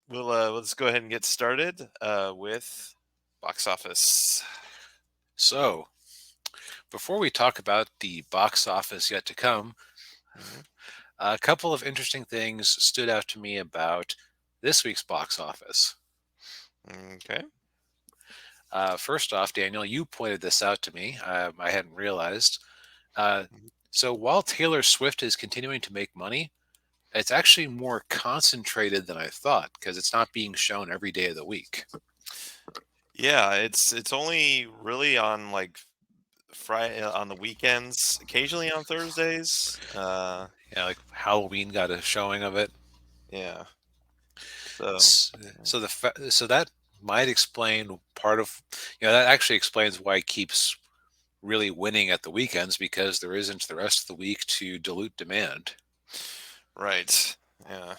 Let's go ahead and get started with box office. So, before we talk about the box office yet to come, Mhm. a couple of interesting things stood out to me about this week's box office. Okay. First off, Daniel, you pointed this out to me. I hadn't realized. Uh, Mhm. so, while Taylor Swift is continuing to make money, it's actually more concentrated than I thought because it's not being shown every day of the week. Yeah, it's only really on like Friday on the weekends, occasionally on Thursdays. Yeah, like Halloween got a showing of it. Yeah. So S- So that might explain part of, that actually explains why it keeps really winning at the weekends because there isn't the rest of the week to dilute demand. right. Yeah.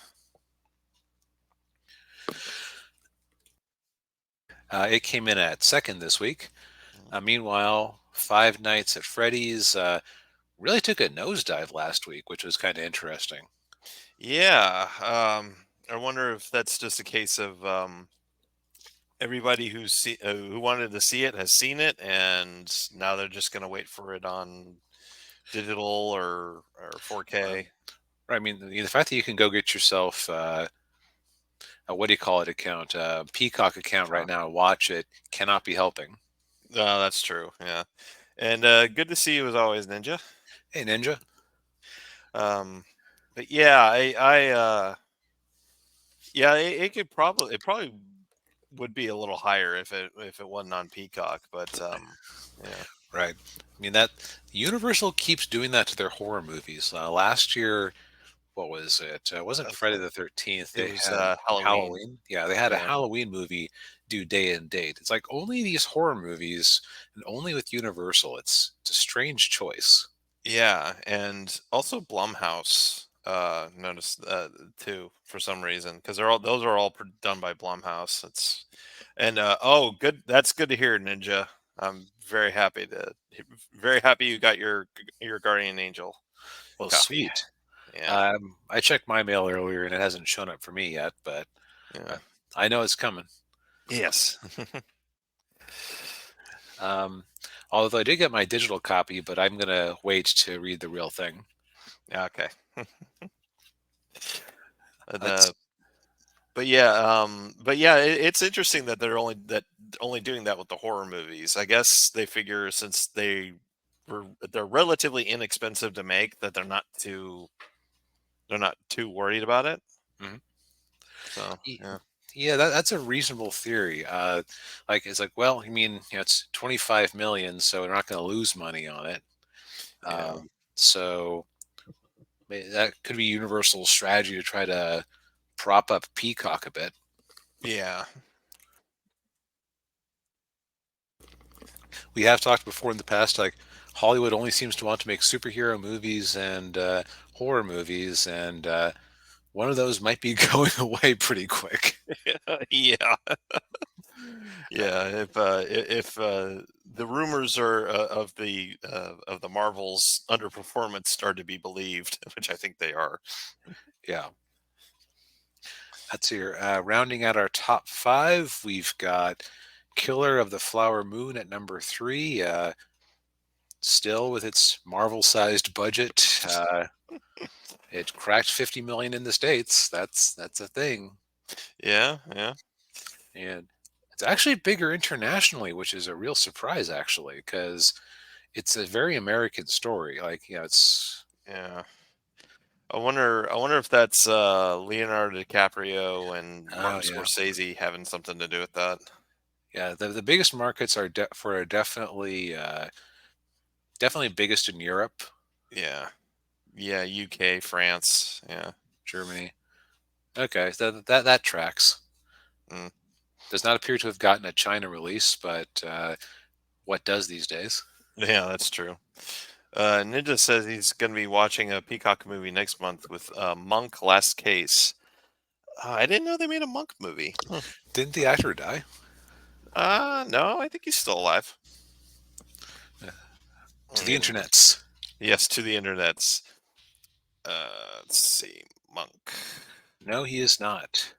It came in at second this week. Meanwhile, Five Nights at Freddy's really took a nosedive last week, which was kind of interesting. Yeah. I wonder if that's just a case of everybody who wanted to see it has seen it, and now they're just going to wait for it on digital or Uh, 4K. I mean, the fact that you can go get yourself a what do you call it account, Peacock account right now, and watch it cannot be helping. No, that's true. Yeah, and good to see you as always, Ninja. Hey, Ninja. Um, but yeah, yeah, it probably would be a little higher if it wasn't on Peacock. But yeah, Right. I mean that Universal keeps doing that to their horror movies. Last year, what was it? It wasn't Friday uh, the 13th. it They was had Halloween. Halloween. Yeah, they had a Yeah, Halloween movie due day and date. It's like only these horror movies, and only with Universal. It's a strange choice. yeah, and also Blumhouse. Noticed too for some reason because those are all done by Blumhouse. It's and oh, good. That's good to hear, Ninja. I'm very happy you got your guardian angel Well, copy. sweet. Yeah, I checked my mail earlier, and it hasn't shown up for me yet, but yeah, uh, I know it's coming. yes, Um, Although I did get my digital copy, but I'm gonna wait to read the real thing. yeah, okay. And, That's but yeah, it's interesting that they're only doing that with the horror movies. I guess they figure since they're relatively inexpensive to make that they're not too worried about it. mhm. So yeah, Yeah, that's a reasonable theory. Like it's like, well, I mean, it's 25 million, so they're not going to lose money on it. yeah, So that could be Universal's strategy to try to prop up Peacock a bit. yeah, We have talked before in the past, like Hollywood only seems to want to make superhero movies and horror movies, and one of those might be going away pretty quick. yeah. Yeah, if the rumors are of the Marvels underperformance are to be believed, which I think they are. Yeah, that's here. Rounding out our top five, we've got Killer of the Flower Moon at number three. Still with its Marvel-sized budget, it cracked 50 million in the states. That's a thing, Yeah, yeah, and it's actually bigger internationally, which is a real surprise, actually, because it's a very American story. Like, it's yeah. I wonder if that's Leonardo DiCaprio and oh Martin yeah, Scorsese having something to do with that. yeah. The biggest markets are definitely biggest in Europe, Yeah, yeah. UK, France. Yeah, Germany. Okay, so that tracks. mm, Does not appear to have gotten a China release, but what does these days? yeah. That's true. Ninja says he's going to be watching a Peacock movie next month with Monk Last Case. I didn't know they made a Monk movie. Huh. Didn't the actor die? No, I think he's still alive. Uh, I to the mean, internets. yes, to the internet's. Let's see, Monk. No, he is not.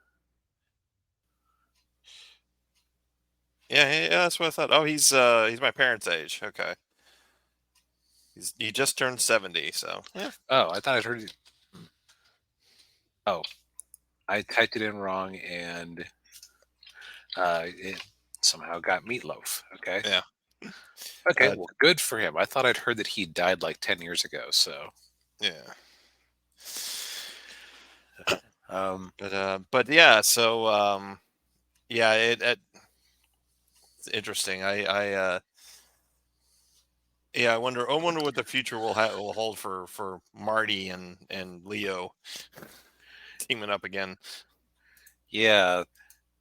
Yeah, that's what I thought. Oh, he's my parents' age. Okay. He just turned 70, so yeah. Oh, I thought I'd heard you. Hmm. Oh, I typed it in wrong and it somehow got meatloaf. Okay. Yeah. Okay. Uh, Well, good for him. I thought I'd heard that he died like 10 years ago. So, yeah. um, But yeah, so yeah, it's interesting. Yeah, I wonder what the future will hold for Marty and Leo teaming up again. yeah.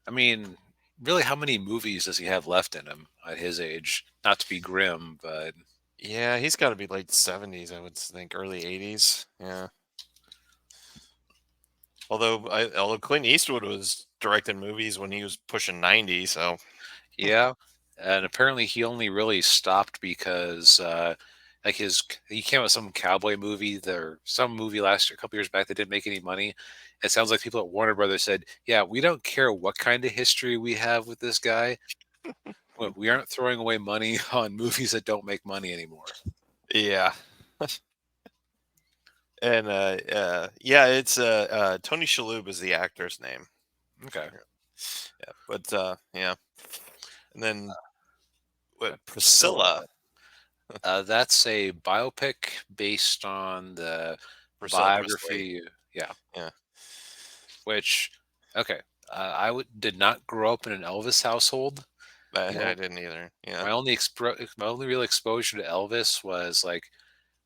I mean, really, how many movies does he have left in him at his age? Not to be grim, but Yeah, he's got to be late 70s, I would think, early 80s. Yeah. Although Clint Eastwood was directing movies when he was pushing 90, so yeah. And apparently, he only really stopped because, like, he came out with some cowboy movie there, some movie last year, a couple years back that didn't make any money. It sounds like people at Warner Brothers said, "Yeah, we don't care what kind of history we have with this guy. We aren't throwing away money on movies that don't make money anymore." yeah. And yeah, it's Tony Shalhoub is the actor's name. Okay. Yeah, but yeah, and then what? Priscilla. Priscilla, That's a biopic based on the Priscilla Presley. biography. Yeah, Yeah, which okay. Did not grow up in an Elvis household. The I ol- didn't either. Yeah, my only real exposure to Elvis was like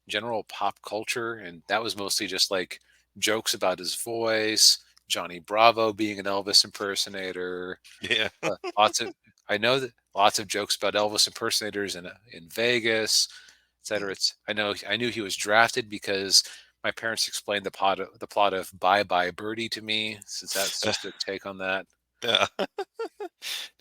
general pop culture, and that was mostly just like jokes about his voice, Johnny Bravo being an Elvis impersonator, yeah, lots of I know that lots of jokes about Elvis impersonators in Vegas, etc. I knew he was drafted because my parents explained the plot of Bye Bye Birdie to me, since that's just a take on that. yeah.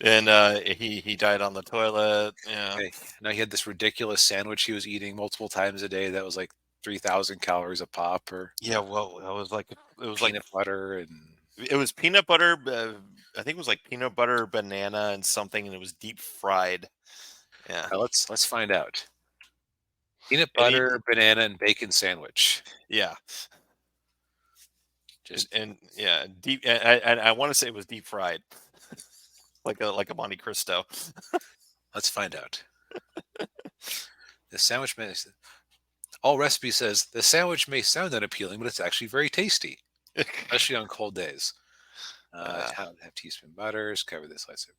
And he died on the toilet. Yeah, Okay. Now he had this ridiculous sandwich he was eating multiple times a day that was like 3,000 calories a pop, or yeah. Well, it was like peanut butter and it was peanut butter. I think it was like peanut butter, banana, and something, and it was deep fried. Yeah, let's find out. Peanut and he butter, banana, and bacon sandwich. yeah, and, Just and yeah, deep. I want to say it was deep fried, like a Monte Cristo. let's find out. The sandwich may all recipe says the sandwich may sound unappealing, but it's actually very tasty, especially on cold days. uh, Have teaspoon butters, cover this slice of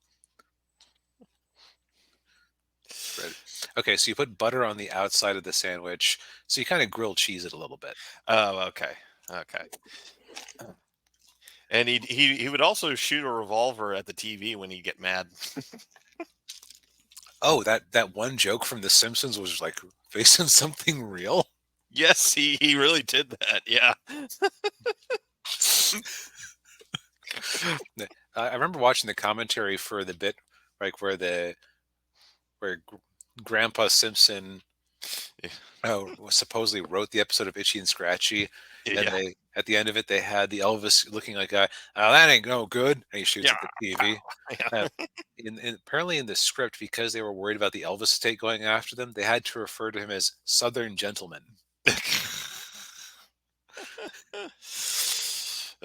bread. Okay, so you put butter on the outside of the sandwich, so you kind of grill cheese it a little bit. oh, okay, okay. And he would also shoot a revolver at the TV when he'd get mad. Oh, that one joke from The Simpsons was like based on something real. Yes, he really did that. Yeah, I remember watching the commentary for the bit, like where Grandpa Simpson supposedly wrote the episode of Itchy and Scratchy, and yeah, they at the end of it they had the Elvis looking like a oh, that ain't no good, and he shoots yeah. at the TV. Yeah. Uh, apparently in the script, because they were worried about the Elvis estate going after them, they had to refer to him as Southern Gentleman.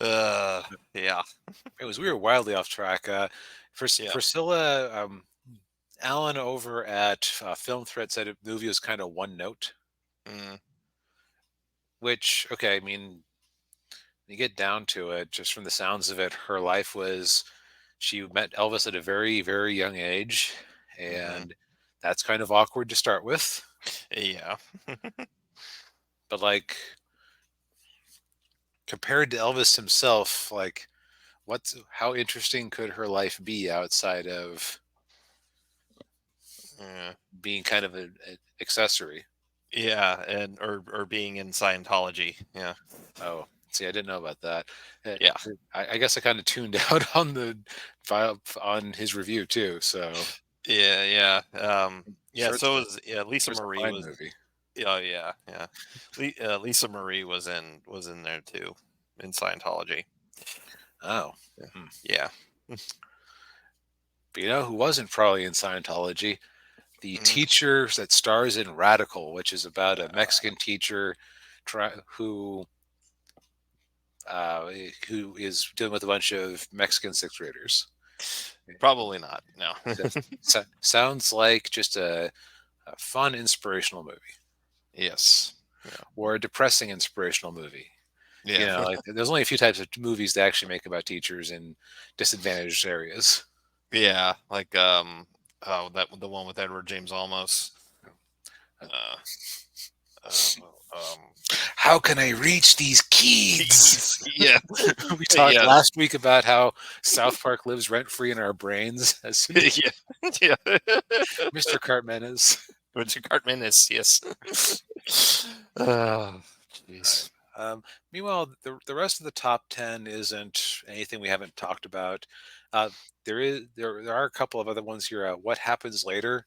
uh, yeah, We were wildly off track. yeah. Priscilla, Alan over at Film Threat said the movie was kind of one note, Mm, which okay, I mean you get down to it, just from the sounds of it, her life was she met Elvis at a very, very young age, hmm. and that's kind of awkward to start with. Yeah, But like compared to Elvis himself, like what's how interesting could her life be outside of yeah, being kind of an accessory? yeah, and or being in Scientology. Yeah, Oh, see, I didn't know about that. Uh, yeah, I guess I kind of tuned out on the on his review too. So yeah. Yeah. sure, So was yeah. Lisa sure it's a Marie fine was. movie. Oh yeah, yeah. Lisa Marie was in there too, in Scientology. Oh, Yeah. hmm. Yeah. But you know who wasn't probably in Scientology? The Mm, teacher that stars in Radical, which is about a uh, Mexican teacher who who is dealing with a bunch of Mexican sixth graders. probably not. No. Sounds like just a fun inspirational movie Yes. Yeah. or a depressing inspirational movie. You Yeah. know, like there's only a few types of movies that actually make about teachers in disadvantaged areas. Yeah. Like oh, that the one with Edward James Olmos. Uh, uh um How can I reach these kids? yeah. We talked Yes. last week about how South Park lives rent free in our brains, as Yeah. Yeah. Mr. Cartman is. Richard Cartman is, yes. Oh, All right. jeez. Meanwhile, the rest of the top 10 isn't anything we haven't talked about. Uh, there are a couple of other ones here. What happens later?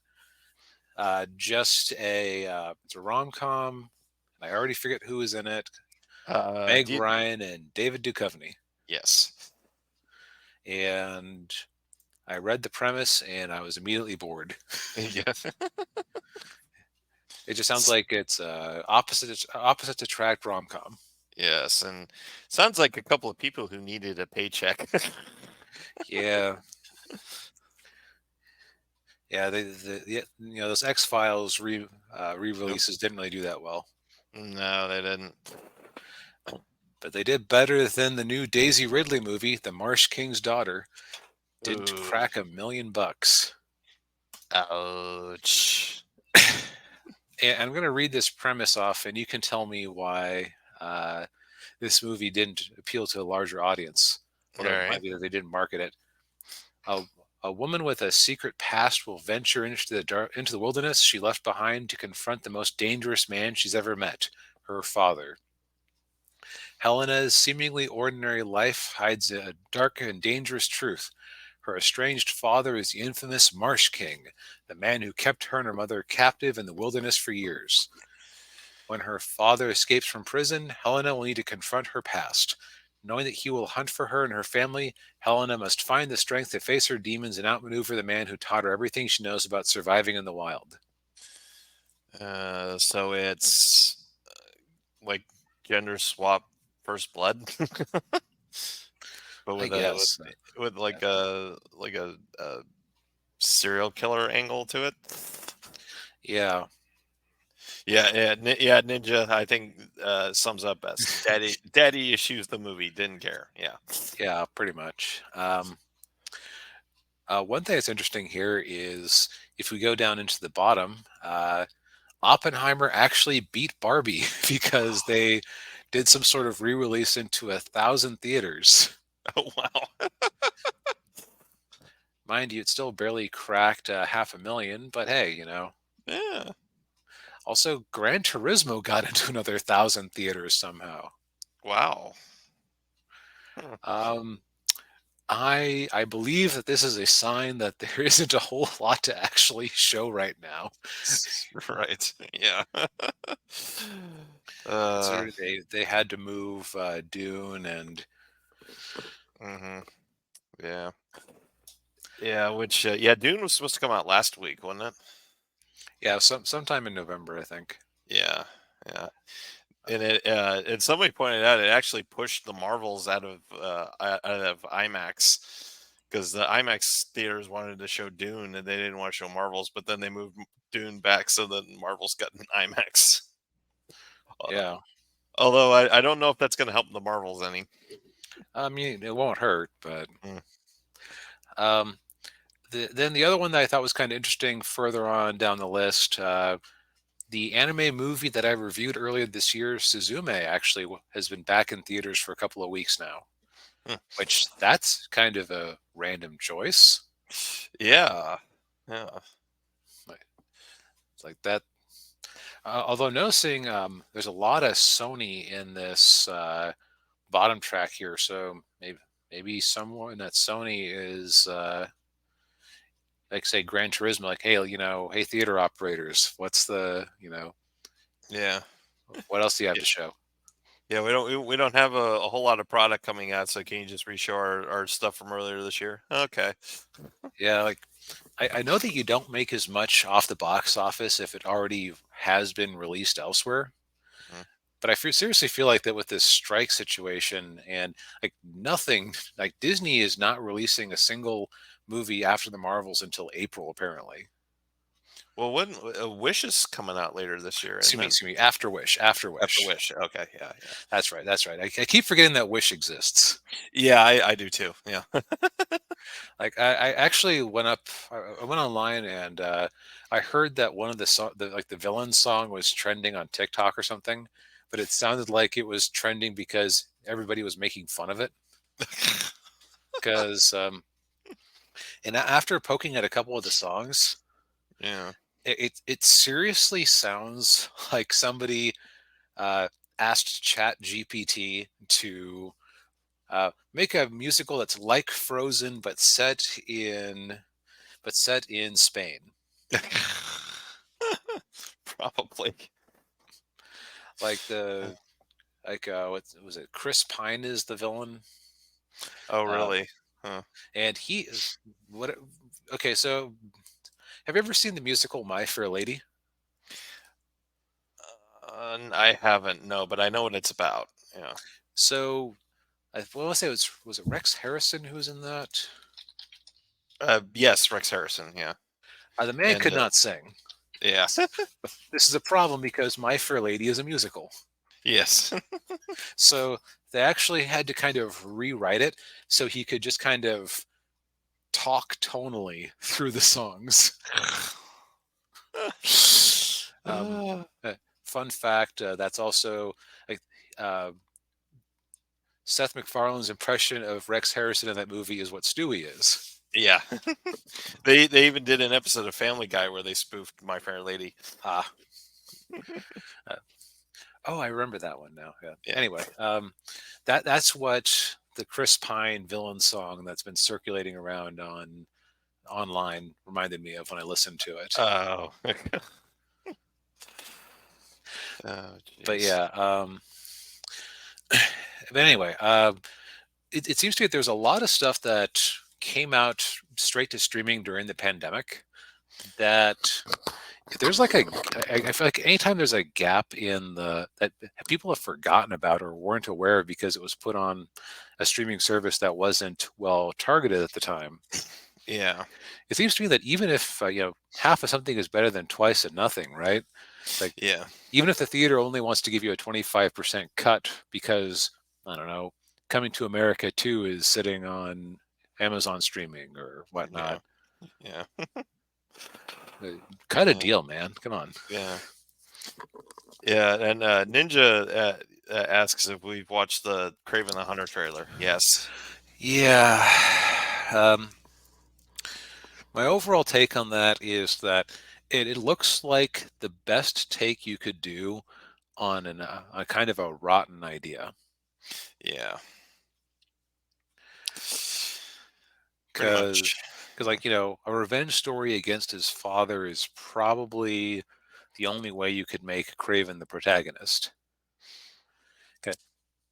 Just it's a rom com. I already forget who is in it. Meg Do you, Ryan and David Duchovny. yes. And I read the premise and I was immediately bored. Yeah. It just sounds like it's opposite attract rom com. Yes, and sounds like a couple of people who needed a paycheck. Yeah, yeah. You know those X Files Nope. re-releases didn't really do that well, No, they didn't. but they did better than the new Daisy Ridley movie, The Marsh King's Daughter, did to Ooh, crack $1 million. ouch. And I'm going to read this premise off, and you can tell me why this movie didn't appeal to a larger audience. All Although it right. might be that they didn't market it. A, a woman with a secret past will venture into the wilderness she left behind to confront the most dangerous man she's ever met, her father. Helena's seemingly ordinary life hides a dark and dangerous truth. Her estranged father is the infamous Marsh King, the man who kept her and her mother captive in the wilderness for years. When her father escapes from prison, Helena will need to confront her past. Knowing that he will hunt for her and her family, Helena must find the strength to face her demons and outmaneuver the man who taught her everything she knows about surviving in the wild. So it's like gender swap first blood, but I with guess. with like a serial killer angle to it. Yeah. Yeah, yeah, yeah. Ninja, I think sums up best. Daddy issues the movie didn't care. Yeah. Yeah, pretty much. One thing that's interesting here is if we go down into the bottom, Oppenheimer actually beat Barbie because they did some sort of re-release into 1,000 theaters. Oh wow. Mind you, it still barely cracked 500,000, but hey, you know. Yeah. Also, Gran Turismo got into another 1,000 theaters somehow. Wow. Huh. Um, I believe that this is a sign that there isn't a whole lot to actually show right now. Right. Yeah. uh. Considering they had to move Dune and hmm Yeah. Yeah. Which yeah, Dune was supposed to come out last week, wasn't it? yeah, sometime in November, I think. Yeah. Yeah. And somebody pointed out it actually pushed the Marvels out of IMAX because the IMAX theaters wanted to show Dune and they didn't want to show Marvels, but then they moved Dune back so that Marvels got an IMAX. Uh, Yeah, Although I don't know if that's going to help the Marvels any. I mean it won't hurt, but Mm. um, then the other one that I thought was kind of interesting further on down the list, the anime movie that I reviewed earlier this year, Suzume, actually has been back in theaters for a couple of weeks now. Hmm. Which that's kind of a random choice. Yeah, yeah, Like, it's like that. Although noticing there's a lot of Sony in this bottom track here, so maybe someone at Sony is like say Gran Turismo, like hey, you know, hey theater operators, what's the you know yeah, what else do you have yeah. to show? Yeah, we don't have a whole lot of product coming out, so can you just reshow our stuff from earlier this year? Okay. Yeah, like I know that you don't make as much off the box office if it already has been released elsewhere. Mhm. But seriously feel like that with this strike situation and like nothing, like Disney is not releasing a single movie after the Marvels until April, apparently. Well, when Wish is coming out later this year, isn't it? Excuse me, After Wish, After After Wish. Wish. Okay, yeah, yeah. That's right, that's right. I keep forgetting that Wish exists. Yeah, I do too. Yeah. Like I actually went up, I went online and I heard that one of the villain song was trending on TikTok or something, but it sounded like it was trending because everybody was making fun of it. Because after poking at a couple of the songs, Yeah. it seriously sounds like somebody uh, asked Chat GPT to make a musical that's like Frozen but set in Spain. Probably. Like what was it? Chris Pine is the villain, Oh, uh, really? Huh. and what? Okay, so have you ever seen the musical My Fair Lady? I haven't, no, but I know what it's about. Yeah. So I want to say was it Rex Harrison who was in that? Yes, Rex Harrison. Yeah. The man And could not sing. yeah. This is a problem because My Fair Lady is a musical. Yes. So they actually had to kind of rewrite it so he could just kind of talk tonally through the songs. Um, Uh, fun fact: that's also like uh, Seth MacFarlane's impression of Rex Harrison in that movie is what Stewie is. yeah. They even did an episode of Family Guy where they spoofed My Fair Lady. Ah, uh, oh, I remember that one now. Yeah. Yeah. Anyway, that's what the Chris Pine villain song that's been circulating around on online reminded me of when I listened to it. Oh. Oh, But jeez. yeah, but anyway, it seems to me that there's a lot of stuff that came out straight to streaming during the pandemic that there's like I feel like anytime there's a gap in the that people have forgotten about or weren't aware of because it was put on a streaming service that wasn't well targeted at the time. Yeah. It seems to me that even if half of something is better than twice of nothing, right? Like Yeah. even if the theater only wants to give you a 25% cut because I don't know, Coming to America 2 is sitting on Amazon streaming or Yeah. whatnot. Yeah. Cut a Yeah. deal, man. Come on. Yeah. Yeah. And Ninja asks if we've watched the Craven the Hunter trailer. Yes. Yeah. Um, my overall take on that is that it looks like the best take you could do on a kind of a rotten idea. Yeah. Pretty Because much. like a revenge story against his father is probably the only way you could make Craven the protagonist. Okay.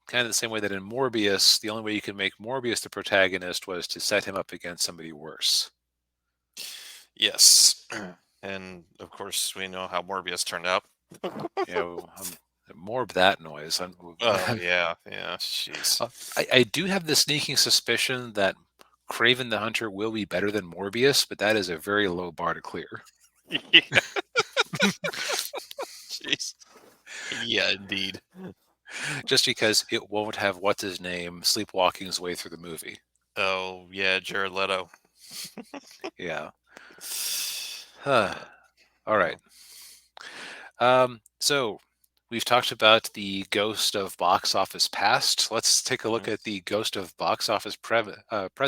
Kind of the same way that in Morbius, the only way you could make Morbius the protagonist was to set him up against somebody worse. Yes. And of course, we know how Morbius turned out. More of that noise. Oh yeah, yeah. Jeez. I do have the sneaking suspicion that Craven the Hunter will be better than Morbius, but that is a very low bar to clear. Yeah. Jeez. Yeah, indeed. Just because it won't have what's his name sleepwalking his way through the movie. Oh yeah, Jared Leto. Yeah. Uh, All right. oh, So we've talked about the ghost of box office past. Let's take a look mhm. at the ghost of box office present.